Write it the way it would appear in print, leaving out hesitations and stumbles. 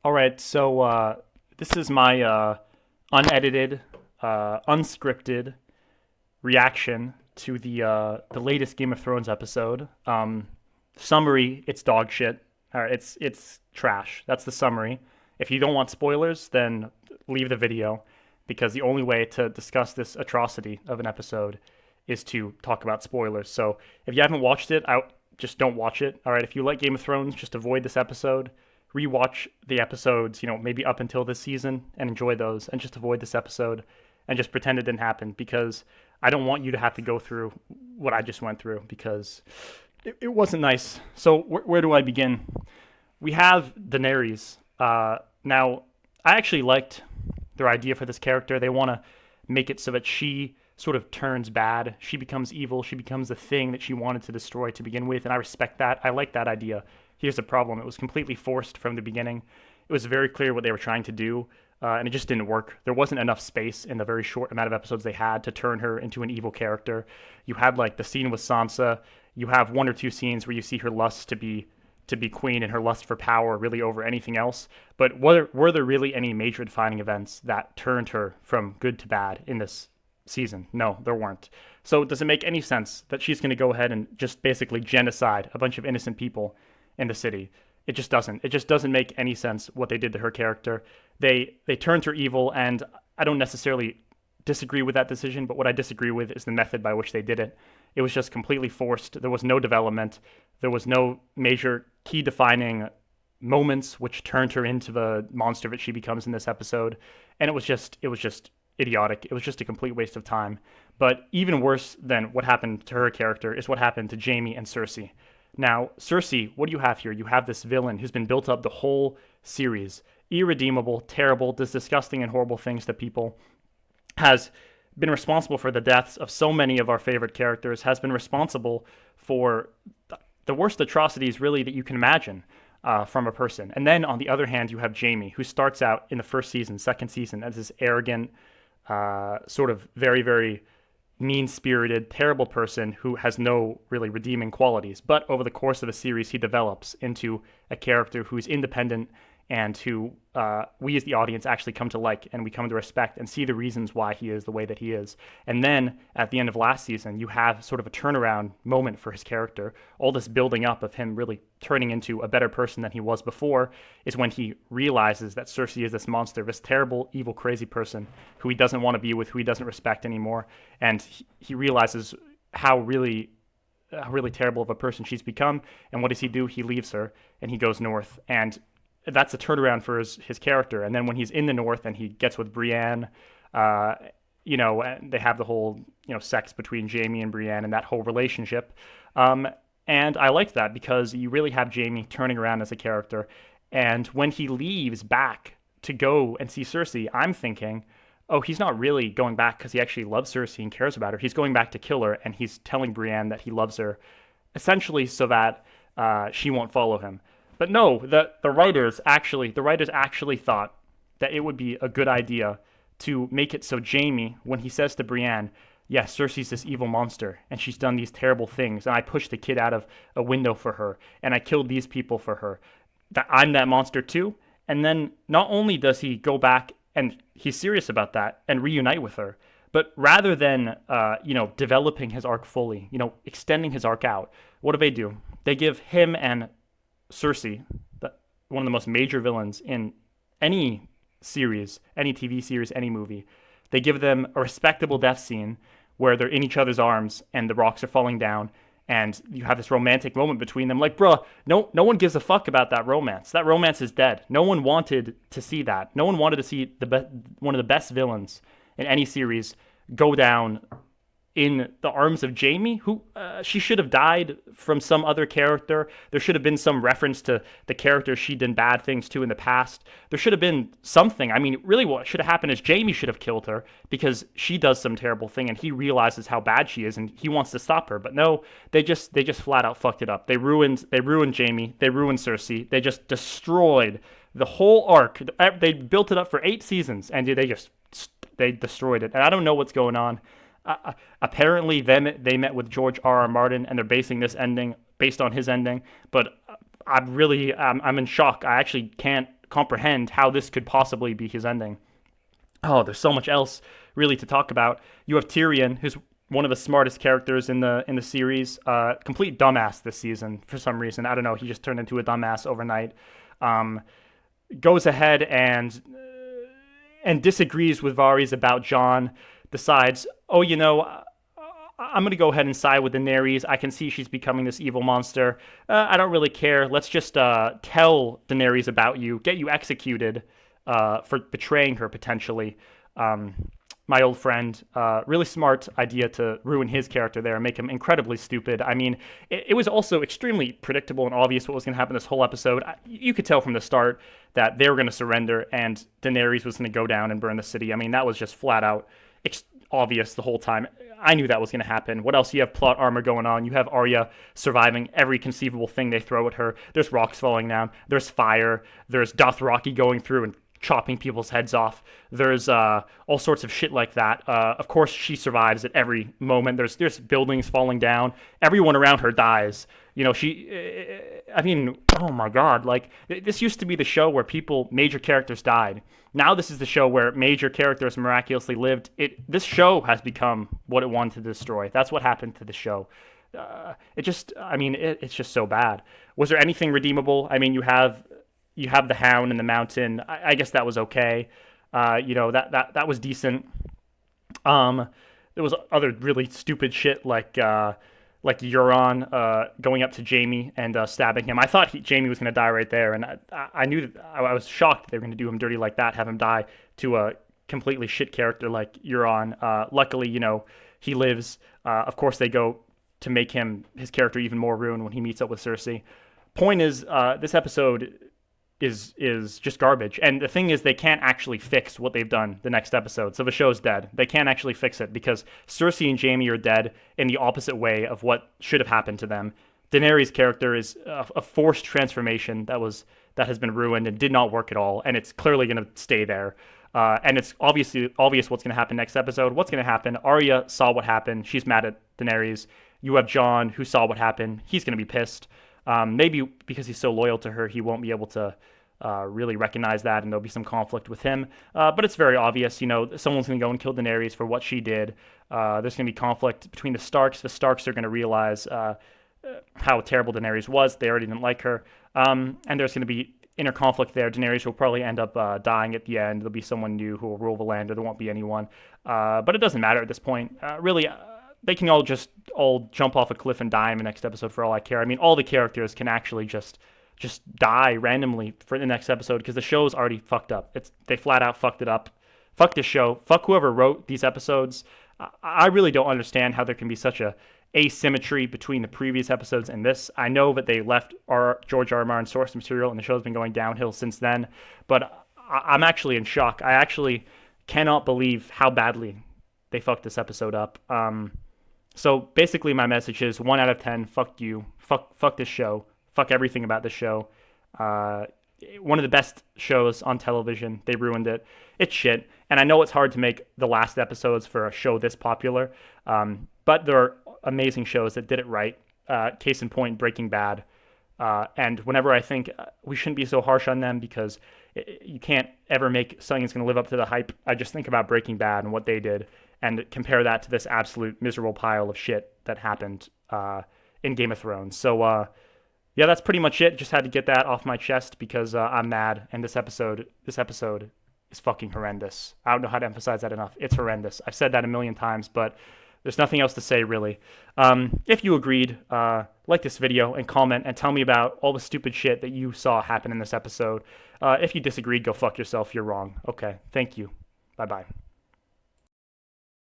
All right, so this is my unedited, unscripted reaction to the latest Game of Thrones episode. Summary: it's dog shit. It's trash. That's the summary. If you don't want spoilers, then leave the video, because the only way to discuss this atrocity of an episode is to talk about spoilers. So if you haven't watched it, I just don't watch it. All right, if you like Game of Thrones, just avoid this episode. Rewatch the episodes, maybe up until this season and enjoy those, and just avoid this episode and just pretend it didn't happen, because I don't want you to have to go through what I just went through, because it wasn't nice. So where do I begin? We have Daenerys. Now, I actually liked their idea for this character. They want to make it so that she sort of turns bad. She becomes evil. She becomes the thing that she wanted to destroy to begin with, and I respect that. I like that idea. Here's the problem: it was completely forced from the beginning. It was very clear what they were trying to do, and it just didn't work. There wasn't enough space in the very short amount of episodes they had to turn her into an evil character. You had like the scene with Sansa. You have one or two scenes where you see her lust to be queen and her lust for power really over anything else. But were there really any major defining events that turned her from good to bad in this season? No, there weren't. So does it make any sense that she's going to go ahead and just basically genocide a bunch of innocent people in the city? It just doesn't. It just doesn't make any sense what they did to her character. They turned her evil, and I don't necessarily disagree with that decision, but what I disagree with is the method by which they did it. It was just completely forced. There was no development. There was no major key defining moments which turned her into the monster that she becomes in this episode. And it was just idiotic. It was just a complete waste of time. But even worse than what happened to her character is what happened to Jaime and Cersei. Now, Cersei, what do you have here? You have this villain who's been built up the whole series. Irredeemable, terrible, does disgusting and horrible things to people, has been responsible for the deaths of so many of our favorite characters, has been responsible for the worst atrocities really that you can imagine from a person. And then on the other hand, you have Jaime, who starts out in the first season, second season, as this arrogant, sort of very, very mean-spirited, terrible person who has no really redeeming qualities. But over the course of a series, he develops into a character who's independent and who we as the audience actually come to like, and we come to respect and see the reasons why he is the way that he is. And then at the end of last season, you have sort of a turnaround moment for his character. All this building up of him really turning into a better person than he was before is when he realizes that Cersei is this monster, this terrible, evil, crazy person who he doesn't want to be with, who he doesn't respect anymore. And he realizes how really terrible of a person she's become. And what does he do? He leaves her and he goes north. And that's a turnaround for his character. And then when he's in the north and he gets with Brienne, they have the whole, sex between Jaime and Brienne and that whole relationship. And I liked that because you really have Jaime turning around as a character. And when he leaves back to go and see Cersei, I'm thinking, oh, he's not really going back because he actually loves Cersei and cares about her. He's going back to kill her, and he's telling Brienne that he loves her, essentially so that she won't follow him. But no, the writers actually thought that it would be a good idea to make it so Jaime, when he says to Brienne, yes, Cersei's this evil monster, and she's done these terrible things, and I pushed the kid out of a window for her, and I killed these people for her, that I'm that monster too. And then not only does he go back and he's serious about that and reunite with her, but rather than developing his arc fully, extending his arc out, what do? They give him and Cersei, one of the most major villains in any series, any TV series, any movie. They give them a respectable death scene where they're in each other's arms and the rocks are falling down, and you have this romantic moment between them. Like, bruh, no one gives a fuck about that romance. That romance is dead. No one wanted to see that. No one wanted to see one of the best villains in any series go down in the arms of Jaime, who she should have died from some other character. There should have been some reference to the character she'd done bad things to in the past. There should have been something. I mean, really what should have happened is Jaime should have killed her because she does some terrible thing and he realizes how bad she is and he wants to stop her. But no, they just flat out fucked it up. They ruined Jaime. They ruined Cersei. They just destroyed the whole arc. They built it up for 8 seasons and they destroyed it. And I don't know what's going on. Apparently, they met with George R.R. Martin, and they're basing this ending based on his ending. But I'm in shock. I actually can't comprehend how this could possibly be his ending. Oh, there's so much else really to talk about. You have Tyrion, who's one of the smartest characters in the series. Complete dumbass this season for some reason. I don't know. He just turned into a dumbass overnight. Goes ahead and disagrees with Varys about Jon. Decides, oh, I'm going to go ahead and side with Daenerys. I can see she's becoming this evil monster. I don't really care. Let's just tell Daenerys about you, get you executed for betraying her potentially. My old friend, really smart idea to ruin his character there and make him incredibly stupid. I mean, it was also extremely predictable and obvious what was going to happen this whole episode. You could tell from the start that they were going to surrender and Daenerys was going to go down and burn the city. I mean, that was just flat out obvious the whole time. I knew that was going to happen. What else? You have plot armor going on. You have Arya surviving every conceivable thing they throw at her. There's rocks falling down. There's fire. There's Dothraki going through and chopping people's heads off. There's all sorts of shit like that. Of course, she survives at every moment. There's buildings falling down. Everyone around her dies. I mean, oh my God. Like, this used to be the show where major characters died. Now this is the show where major characters miraculously lived. This show has become what it wanted to destroy. That's what happened to the show. It's just so bad. Was there anything redeemable? I mean, you have the Hound in the mountain. I guess that was okay. That was decent. There was other really stupid shit like Euron going up to Jaime and stabbing him. I thought Jaime was going to die right there, and I knew that I was shocked they were going to do him dirty like that, have him die to a completely shit character like Euron. Luckily, he lives. Of course, they go to make his character even more ruined when he meets up with Cersei. Point is, this episode is just garbage. And the thing is, they can't actually fix what they've done the next episode. So the show's dead. They can't actually fix it because Cersei and Jaime are dead in the opposite way of what should have happened to them. Daenerys' character is a forced transformation that has been ruined and did not work at all, and it's clearly going to stay there. And it's obvious what's going to happen next episode. What's going to happen? Arya saw what happened. She's mad at Daenerys. You have Jon, who saw what happened. He's going to be pissed. Maybe because he's so loyal to her, he won't be able to really recognize that, and there'll be some conflict with him. But it's very obvious, someone's going to go and kill Daenerys for what she did. There's going to be conflict between the Starks. The Starks are going to realize how terrible Daenerys was. They already didn't like her. And there's going to be inner conflict there. Daenerys will probably end up dying at the end. There'll be someone new who will rule the land, or there won't be anyone. But it doesn't matter at this point. Really, they can all jump off a cliff and die in the next episode for all I care. I mean, all the characters can actually just die randomly for the next episode because the show's already fucked up. They flat out fucked it up. Fuck this show. Fuck whoever wrote these episodes. I really don't understand how there can be such a asymmetry between the previous episodes and this. I know that they left George R. R. Martin's source material and the show's been going downhill since then, but I'm actually in shock. I actually cannot believe how badly they fucked this episode up. So basically my message is 1 out of 10, fuck you. Fuck this show. Fuck everything about this show. One of the best shows on television. They ruined it. It's shit. And I know it's hard to make the last episodes for a show this popular. But there are amazing shows that did it right. Case in point, Breaking Bad. And whenever I think we shouldn't be so harsh on them because you can't ever make something that's going to live up to the hype, I just think about Breaking Bad and what they did and compare that to this absolute miserable pile of shit that happened in Game of Thrones. So, yeah, that's pretty much it. Just had to get that off my chest because I'm mad, and this episode is fucking horrendous. I don't know how to emphasize that enough. It's horrendous. I've said that a million times, but there's nothing else to say, really. If you agreed, like this video and comment and tell me about all the stupid shit that you saw happen in this episode. If you disagreed, go fuck yourself. You're wrong. Okay, thank you. Bye-bye.